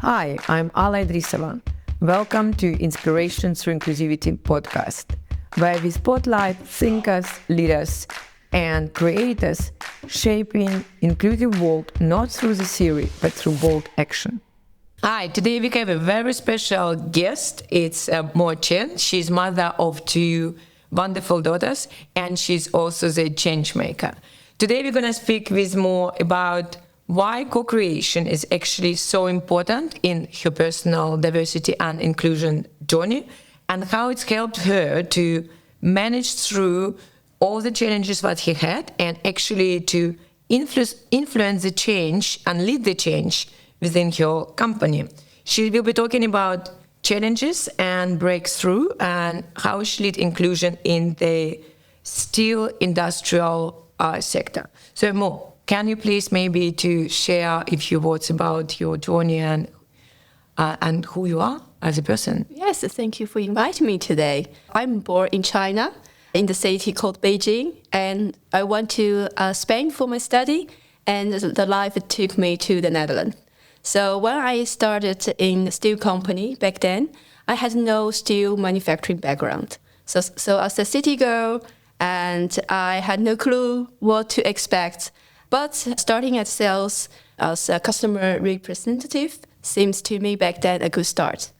Hi, I'm Ala Idrisova. Welcome to Inspiration Through Inclusivity podcast, where we spotlight thinkers, leaders, and creators shaping inclusive world not through the theory, but through bold action. Hi, today we have a very special guest. It's Chen. She's mother of two wonderful daughters, and she's also the change maker. Today we're going to speak with Mo about why co-creation is actually so important in her personal diversity and inclusion journey, and how it's helped her to manage through all the challenges that he had and actually to influence the change and lead the change within her company. She will be talking about challenges and breakthrough and how she led inclusion in the steel industrial sector. So Mo, can you please maybe to share a few words about your journey and who you are as a person? Yes, thank you for inviting me today. I'm born in China, in the city called Beijing, and I went to Spain for my study, and the life took me to the Netherlands. So when I started in the steel company back then, I had no steel manufacturing background. So as a city girl, and I had no clue what to expect. But starting at sales as a customer representative seems to me back then a good start.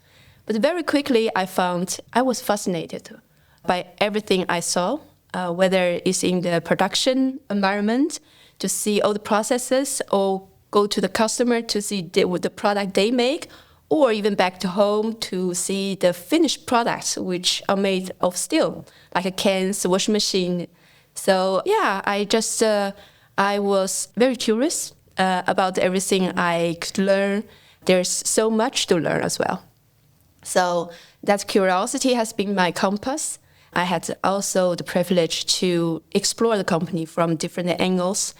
But very quickly I found I was fascinated by everything I saw, whether it's in the production environment, to see all the processes, or go to the customer to see the product they make, or even back to home to see the finished products which are made of steel, like a cans, washing machine. So yeah, I was very curious about everything I could learn. There's so much to learn as well. So that curiosity has been my compass. I had also the privilege to explore the company from different angles,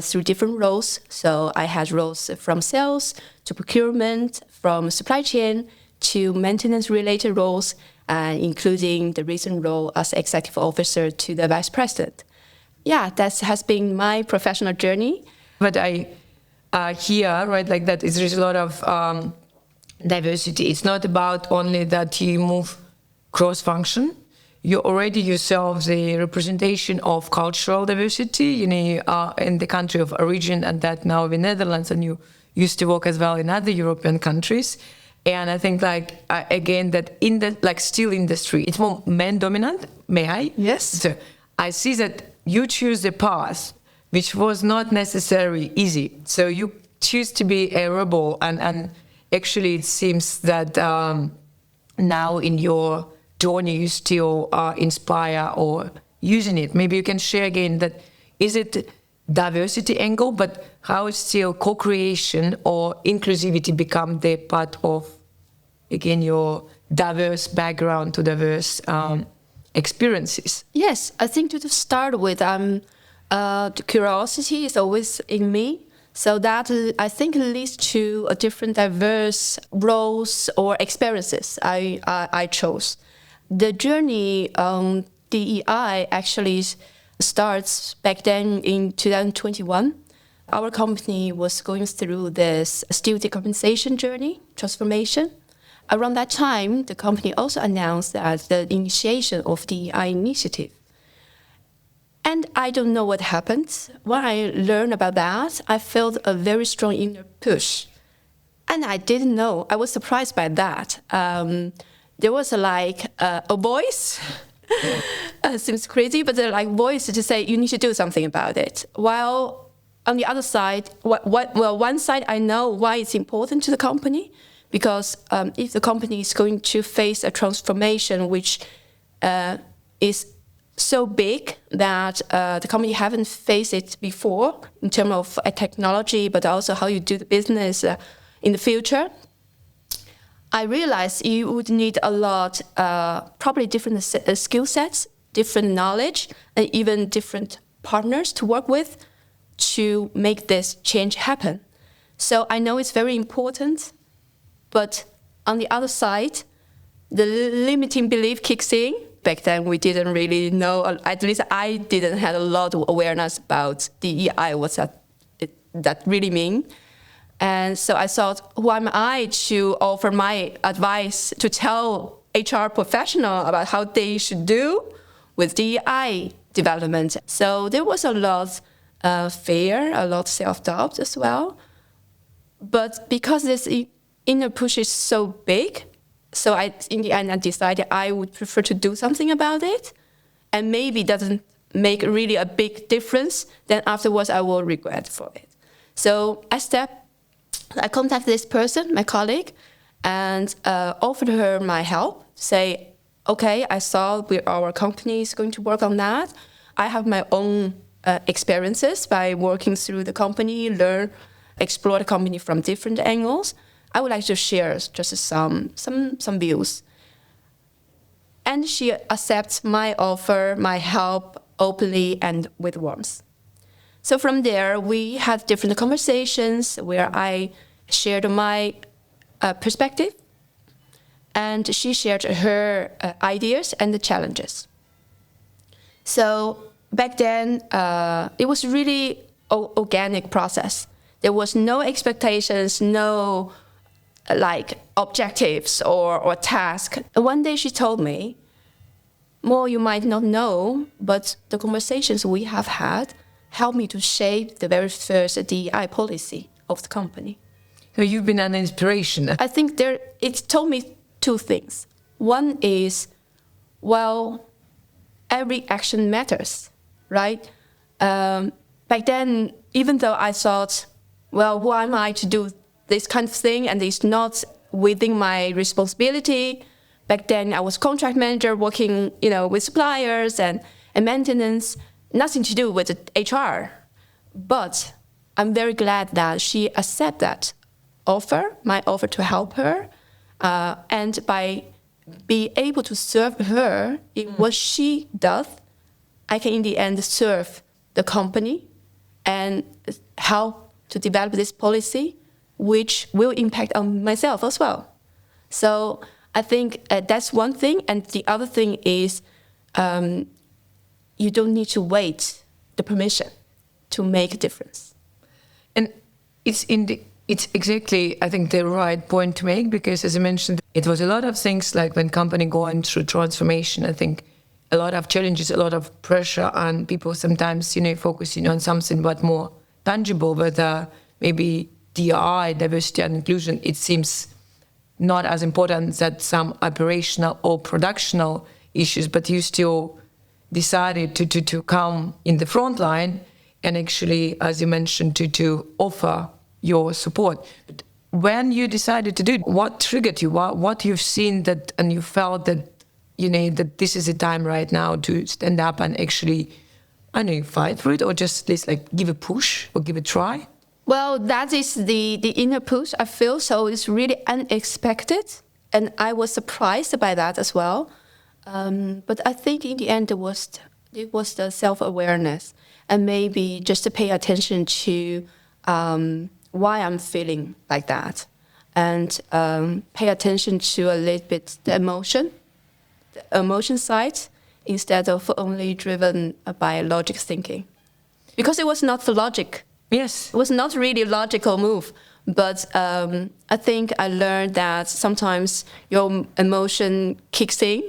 through different roles. So I had roles from sales to procurement, from supply chain to maintenance-related roles, including the recent role as executive officer to the vice president. Yeah, that has been my professional journey. But I hear, right, like that there's a lot of diversity. It's not about only that you move cross-function. You're already yourself the representation of cultural diversity, in the country of origin, and that now in Netherlands, and you used to work as well in other European countries. And I think, again, that in the steel industry, it's more man-dominant. May I? Yes. So I see that you choose the path which was not necessarily easy. So you choose to be a rebel, and actually it seems that now in your journey you still inspire or using it. Maybe you can share again that is it diversity angle, but how is still co-creation or inclusivity become the part of, again, your diverse background to diverse experiences? Yes, I think to start with, the curiosity is always in me. So that I think leads to a different diverse roles or experiences I chose. The journey on DEI actually starts back then in 2021. Our company was going through this steel decarbonization journey, transformation. Around that time, the company also announced that the initiation of the DEI initiative. And I don't know what happened. When I learned about that, I felt a very strong inner push. And I didn't know. I was surprised by that. There was a voice. Seems crazy, but a voice to say you need to do something about it. While on the other side, one side I know why it's important to the company, because if the company is going to face a transformation which is so big that the company haven't faced it before in terms of technology, but also how you do the business in the future, I realized you would need a lot, probably different skill sets, different knowledge, and even different partners to work with to make this change happen. So I know it's very important, but on the other side, the limiting belief kicks in. Back then, we didn't really know, at least I didn't have a lot of awareness about DEI, what that really mean. And so I thought, who am I to offer my advice to tell HR professional about how they should do with DEI development? So there was a lot of fear, a lot of self-doubt as well. But because this inner push is so big, so in the end, I decided I would prefer to do something about it, and maybe it doesn't make really a big difference, then afterwards I will regret for it. So I contacted this person, my colleague, and offered her my help, say, okay, I saw our company is going to work on that. I have my own experiences by working through the company, explore the company from different angles. I would like to share just some views. And she accepts my offer, my help, openly and with warmth. So from there, we had different conversations where I shared my perspective, and she shared her ideas and the challenges. So back then, it was really organic process. There was no expectations, no objectives or task. And one day she told me, more you might not know, but the conversations we have had helped me to shape the very first DEI policy of the company. So you've been an inspiration. I think it told me two things. One is, well, every action matters, right? Back then, even though I thought, well, who am I to do this kind of thing, and it's not within my responsibility. Back then, I was contract manager working, with suppliers and maintenance, nothing to do with HR. But I'm very glad that she accepted that offer, my offer to help her, and by being able to serve her in what she does, I can in the end serve the company and help to develop this policy, which will impact on myself as well. So I think that's one thing. And the other thing is you don't need to wait the permission to make a difference. And it's exactly, I think, the right point to make, because as I mentioned, it was a lot of things like when company going through transformation, I think a lot of challenges, a lot of pressure, and people sometimes, focusing on something but more tangible, whether maybe DI, diversity and inclusion, it seems not as important as some operational or productional issues, but you still decided to come in the front line and actually, as you mentioned, to offer your support. But when you decided to do it, what triggered you? What you've seen that, and you felt that, that this is the time right now to stand up and actually, fight for it, or just at least give a push or give a try? Well, that is the inner push I feel. So it's really unexpected, and I was surprised by that as well. But I think in the end it was the self-awareness, and maybe just to pay attention to why I'm feeling like that, and pay attention to a little bit the emotion side, instead of only driven by logic thinking. Because it was not the logic. Yes. It was not really a logical move. But I think I learned that sometimes your emotion kicks in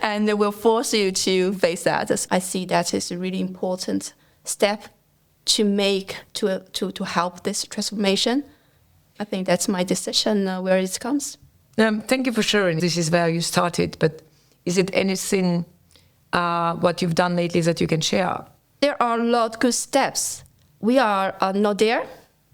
and it will force you to face that. I see that as a really important step to make to help this transformation. I think that's my decision where it comes. Thank you for sharing. This is where you started, but is it anything what you've done lately that you can share? There are a lot of good steps. We are not there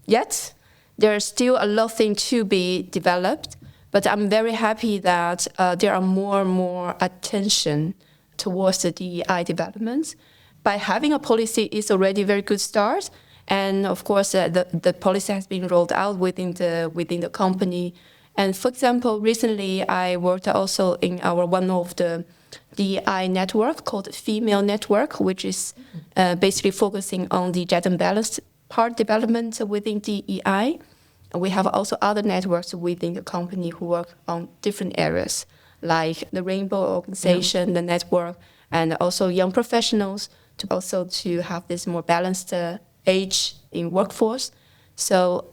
yet. There's still a lot of things to be developed, but I'm very happy that there are more and more attention towards the DEI development. By having a policy is already a very good start, and of course the policy has been rolled out within the company. And for example, recently I worked also in one of the DEI network called Female Network, which is basically focusing on the gender balanced part development within DEI. And we have also other networks within the company who work on different areas, like the Rainbow Organization, the network, and also young professionals to have this more balanced age in workforce. So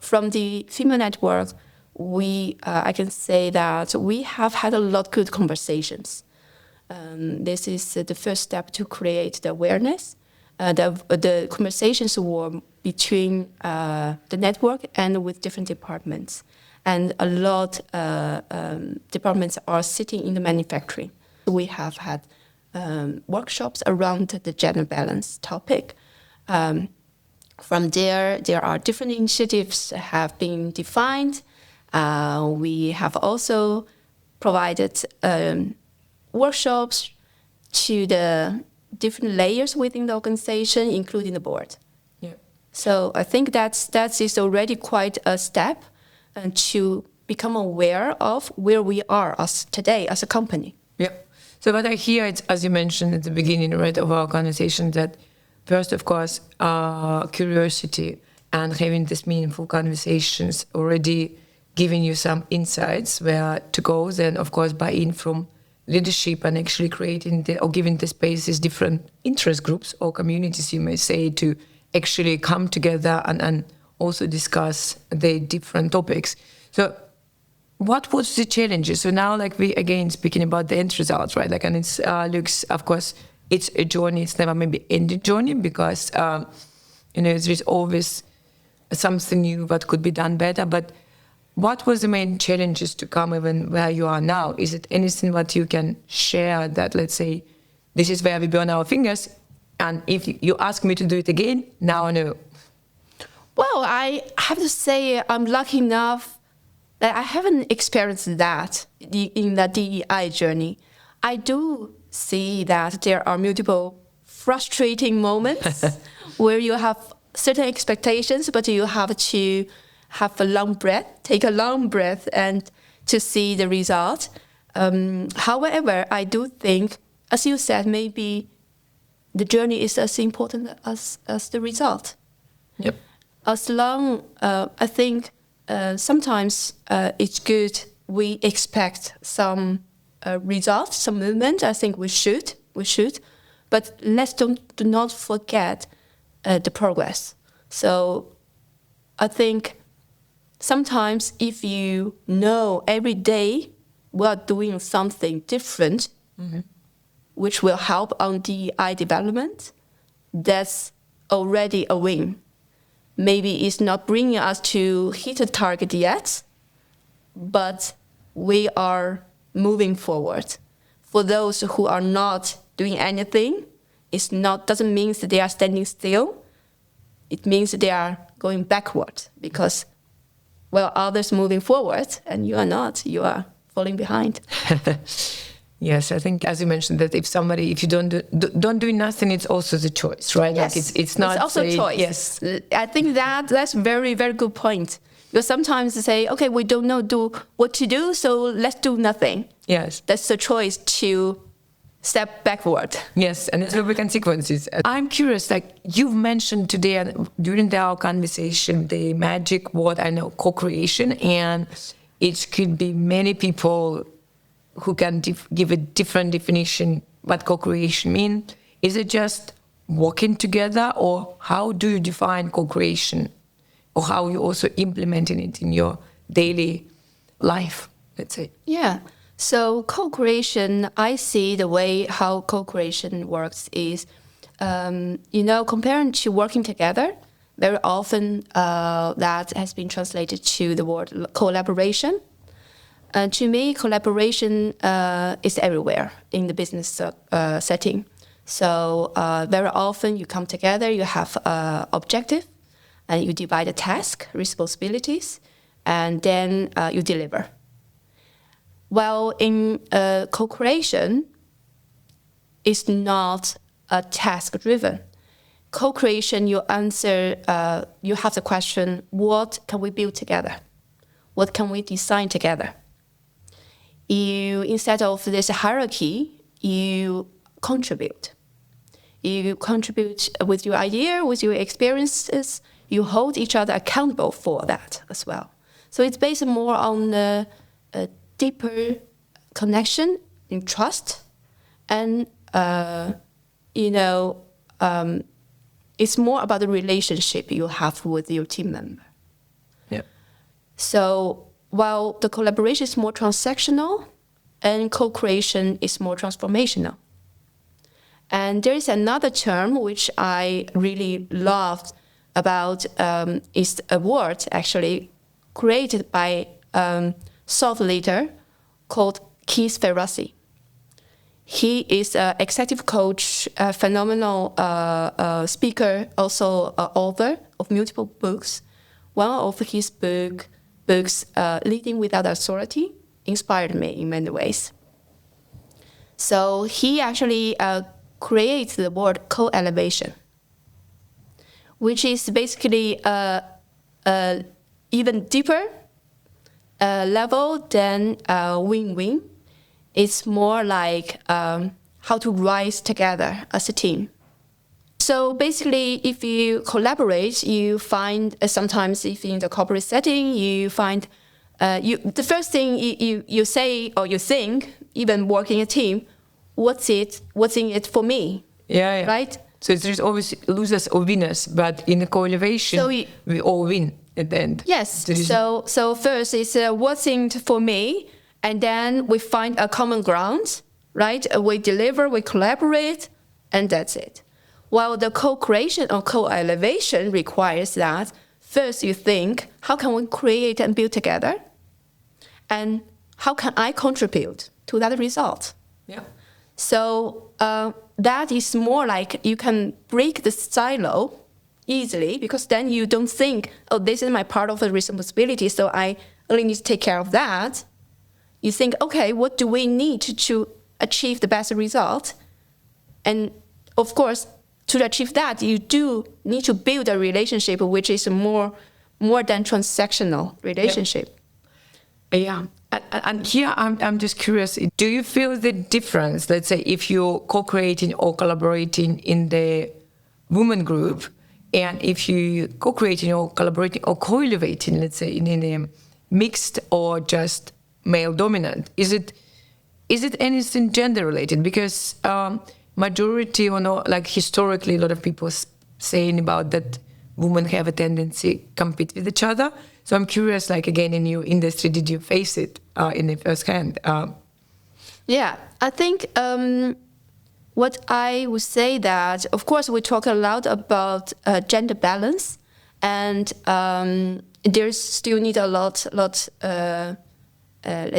from the female network, I can say that we have had a lot of good conversations. This is the first step to create the awareness. The conversations were between the network and with different departments. And a lot departments are sitting in the manufacturing. We have had workshops around the gender balance topic. From there are different initiatives have been defined. We have also provided workshops to the different layers within the organization, including the board. Yeah. So I think that is already quite a step to become aware of where we are today as a company. Yeah. So what I hear, it's, as you mentioned at the beginning, right, of our conversation, that first, of course, curiosity and having these meaningful conversations already giving you some insights where to go. Then, of course, buy-in from leadership and actually creating or giving the spaces different interest groups or communities, you may say, to actually come together and also discuss the different topics. So what was the challenges? So now, like, we again speaking about the end results, right? Like, and it's looks, of course, it's a journey. It's never maybe ended journey because there's always something new that could be done better. But what was the main challenges to come even where you are now? Is it anything that you can share that, let's say, this is where we burn our fingers, and if you ask me to do it again, now I know? Well, I have to say I'm lucky enough that I haven't experienced that in the DEI journey. I do see that there are multiple frustrating moments where you have certain expectations, but you have to have a long breath, take a long breath, and to see the result. However, I do think, as you said, maybe the journey is as important as the result. Yep. As long, I think sometimes it's good we expect some results, some movement. I think we should, but let's do not forget the progress. So I think sometimes if you know every day we are doing something different, which will help on DEI development, that's already a win. Maybe it's not bringing us to hit a target yet, but we are moving forward. For those who are not doing anything, doesn't mean that they are standing still. It means that they are going backward because, well, others moving forward and you are not. You are falling behind. Yes, I think, as you mentioned, that if you don't do nothing, it's also the choice, right? Yes, like it's not. It's also a choice. Yes, I think that's very, very good point. Because sometimes they say, okay, we don't know what to do, so let's do nothing. Yes, that's the choice to step backward. Yes, and it's very consequences. I'm curious, like you've mentioned today during our conversation, the magic word, I know, co-creation, and it could be many people who can give a different definition what co-creation means. Is it just working together, or how do you define co-creation, or how you also implementing it in your daily life, let's say? Yeah. So co-creation, I see the way how co-creation works is, comparing to working together, very often that has been translated to the word collaboration. To me, collaboration is everywhere in the business setting. So very often you come together, you have an objective, and you divide the task, responsibilities, and then you deliver. Well, in co-creation, it's not a task-driven. Co-creation, you answer, you have the question, what can we build together? What can we design together? Instead of this hierarchy, you contribute. You contribute with your idea, with your experiences. You hold each other accountable for that as well. So it's based more on a deeper connection in it's It's more about the relationship you have with your team member. Yeah. So while the collaboration is more transactional and co-creation is more transformational. And there is another term which I really loved about, is a word actually created by thought leader called Keith Ferrazzi. He is an executive coach, a phenomenal speaker, also author of multiple books. One of his books, Leading Without Authority, inspired me in many ways. So he actually creates the word co-elevation, which is basically even deeper level than win-win. It's more like how to rise together as a team. So basically, if you collaborate, you find sometimes if in the corporate setting, you find the first thing you say or you think, even working a team, what's in it for me? Yeah. Right? So there's always losers or winners, but in the co-elevation, we all win at the end. Yes. So first is what's in it for me, and then we find a common ground, right? We deliver, we collaborate, and that's it. While the co-creation or co-elevation requires that first you think, how can we create and build together? And how can I contribute to that result? Yeah. So that is more like you can break the silo easily, because then you don't think, oh, this is my part of the responsibility, so I only need to take care of that. You think, okay, what do we need to achieve the best result? And of course, to achieve that, you do need to build a relationship which is more than transactional relationship. Yeah. And here I'm just curious, do you feel the difference, let's say, if you're co-creating or collaborating in the women group, and if you co-creating or collaborating or co-elevating, let's say, in a mixed or just male dominant, is it anything gender related? Because majority or not, like historically, a lot of people saying about that women have a tendency to compete with each other. So I'm curious, like, again, in your industry, did you face it in the first hand? Yeah, I think what I would say that, of course, we talk a lot about gender balance, and there's still need a lot, let's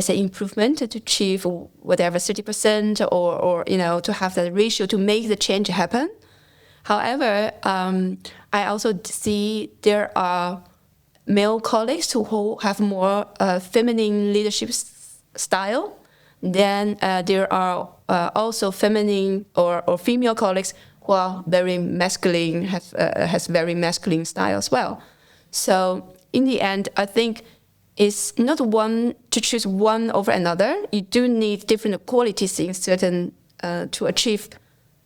say, improvement to achieve whatever 30% or to have that ratio to make the change happen. However, I also see there are male colleagues who have more feminine leadership style. Then there are also feminine or female colleagues who are very masculine, has very masculine style as well. So in the end, I think it's not one to choose one over another. You do need different qualities in certain to achieve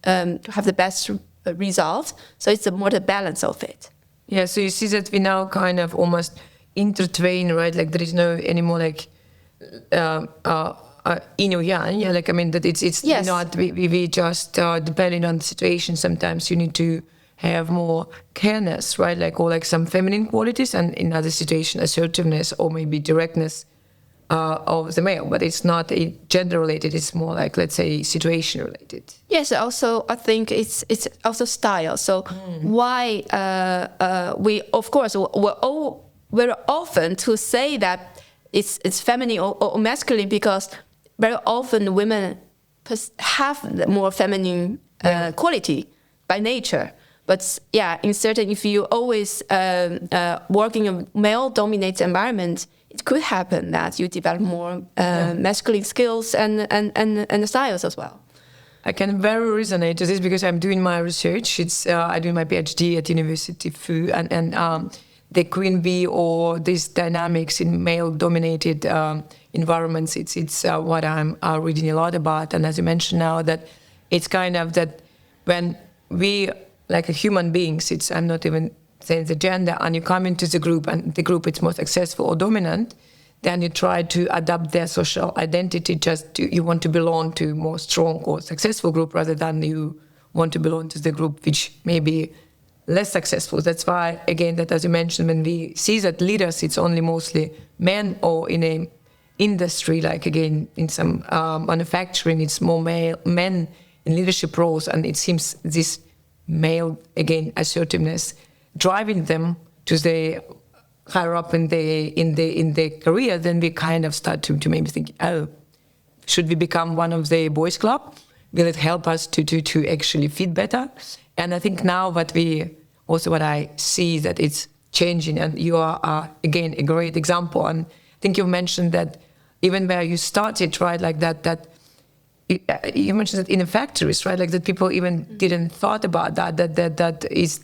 to have the best result. So it's more the balance of it. Yeah, so you see that we now kind of almost intertwine, right? Like there is no anymore like yin or yang. Yeah, like I mean that it's yes. not we just depending on the situation. Sometimes you need to have more careness, right? Like or like some feminine qualities, and in other situations assertiveness or maybe directness of the male. But it's not gender related. It's more like, let's say, situation related. Yes. Also, I think it's also style. So why we of course we're all very often to say that it's feminine or masculine, because very often women have the more feminine quality by nature. But yeah, in certain, if you always work in a male-dominated environment, it could happen that you develop more masculine skills and styles as well. I can very resonate to this because I'm doing my research. I do my PhD at University of FU, and the queen bee or these dynamics in male-dominated environments. It's what I'm reading a lot about. And as you mentioned now, that it's kind of that when we like a human beings, I'm not even saying the gender, and you come into the group and the group is more successful or dominant, then you try to adapt their social identity you want to belong to a more strong or successful group rather than you want to belong to the group which maybe less successful. That's why, again, that as you mentioned, when we see that leaders, it's only mostly men, or in a industry, like again, in some manufacturing, it's more men in leadership roles, and it seems this male, again, assertiveness driving them to the higher up in the career, then we kind of start to maybe think, oh, should we become one of the boys' club? Will it help us to actually fit better? And I think now what I see that it's changing, and you are again a great example. And I think you mentioned that even where you started, right, like that you mentioned that in the factories, right, like that people even didn't thought about that is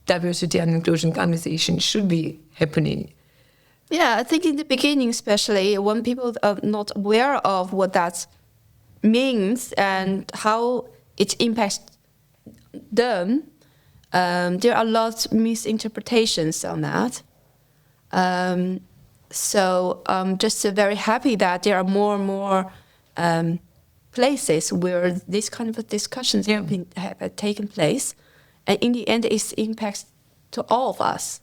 diversity and inclusion conversation should be happening. Yeah, I think in the beginning, especially when people are not aware of what that means and how it impacts them, there are lots of misinterpretations on that. So I'm just very happy that there are more and more places where this kind of discussions have taken place. And in the end, it impacts to all of us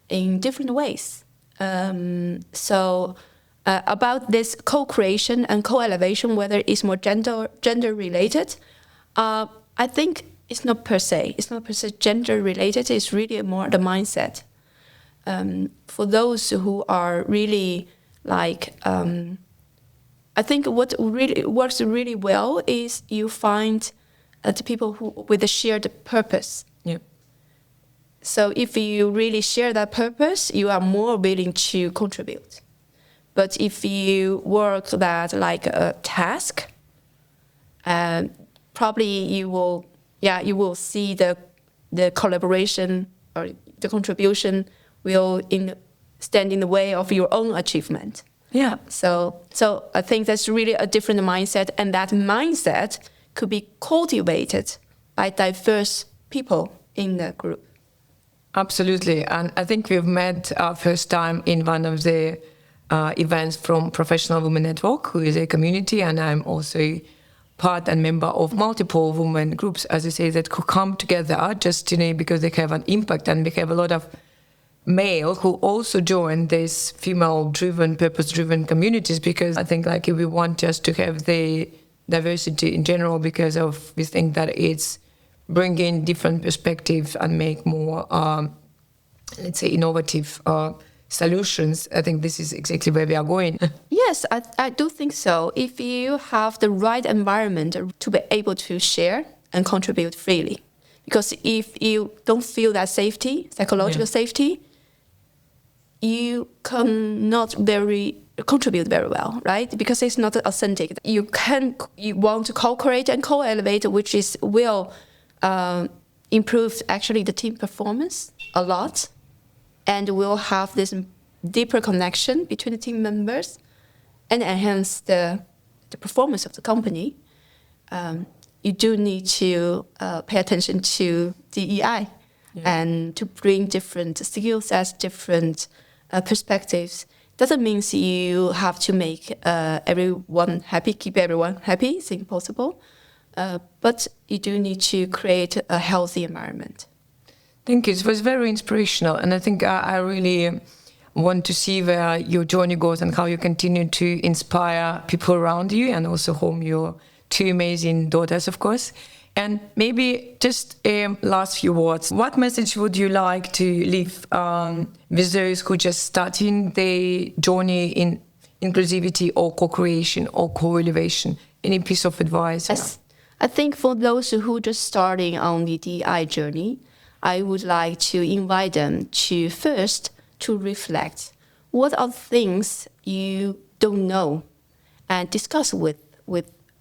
in different ways. So about this co-creation and co-elevation, whether it's more gender related, I think it's not per se gender related. It's really more the mindset. For those who are really like, I think what really works really well is you find the people who with a shared purpose. Yeah. So if you really share that purpose, you are more willing to contribute. But if you work that like a task, probably you will see the collaboration or the contribution will stand in the way of your own achievement. Yeah. So I think that's really a different mindset, and that mindset could be cultivated by diverse people in the group. Absolutely. And I think we've met our first time in one of the events from Professional Women Network, who is a community, and I'm also part and member of multiple women groups, as you say, that could come together just because they have an impact, and we have a lot of male who also join these female-driven, purpose-driven communities, because I think like if we want just to have the diversity in general, because of we think that it's bringing different perspectives and make more, let's say, innovative solutions. I think this is exactly where we are going. Yes, I do think so. If you have the right environment to be able to share and contribute freely. Because if you don't feel that safety, psychological safety, you cannot contribute very well, right? Because it's not authentic. You want to co-create and co-elevate, which will improve actually the team performance a lot, and will have this deeper connection between the team members and enhance the performance of the company. You do need to pay attention to DEI and to bring different skill sets, different perspectives. Doesn't mean you have to make everyone happy, keep everyone happy. It's impossible. But you do need to create a healthy environment. Thank you. It was very inspirational. And I think I really want to see where your journey goes and how you continue to inspire people around you, and also home your two amazing daughters, of course. And maybe just last few words. What message would you like to leave with those who just starting their journey in inclusivity or co-creation or co-elevation? Any piece of advice? Yes. I think for those who are just starting on the DI journey, I would like to invite them to first to reflect. What are things you don't know, and discuss with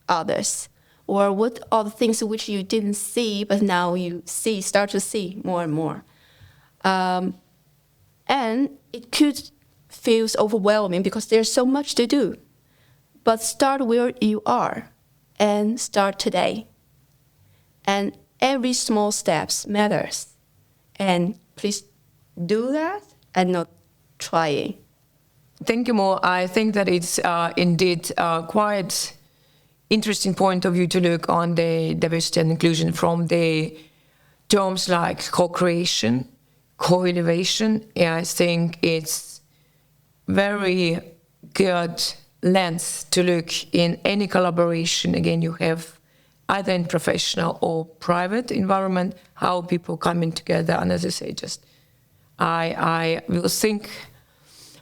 others? Or what are the things which you didn't see, but now you start to see more and more? And it could feel overwhelming because there's so much to do. But start where you are and start today. And every small steps matters. And please do that and not trying. Thank you, Mo. I think that it's indeed quite interesting point of view to look on the diversity and inclusion from the terms like co-creation, co-innovation, I think it's very good lens to look in any collaboration. Again, you have either in professional or private environment, how people coming together. And as I say, just I will think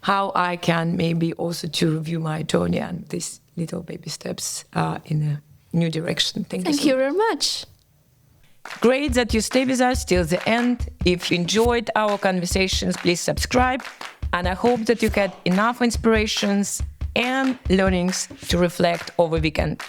how I can maybe also to review my journey and these little baby steps in a new direction. Thank you very much. Great that you stay with us till the end. If you enjoyed our conversations, please subscribe. And I hope that you had enough inspirations and learnings to reflect over the weekend.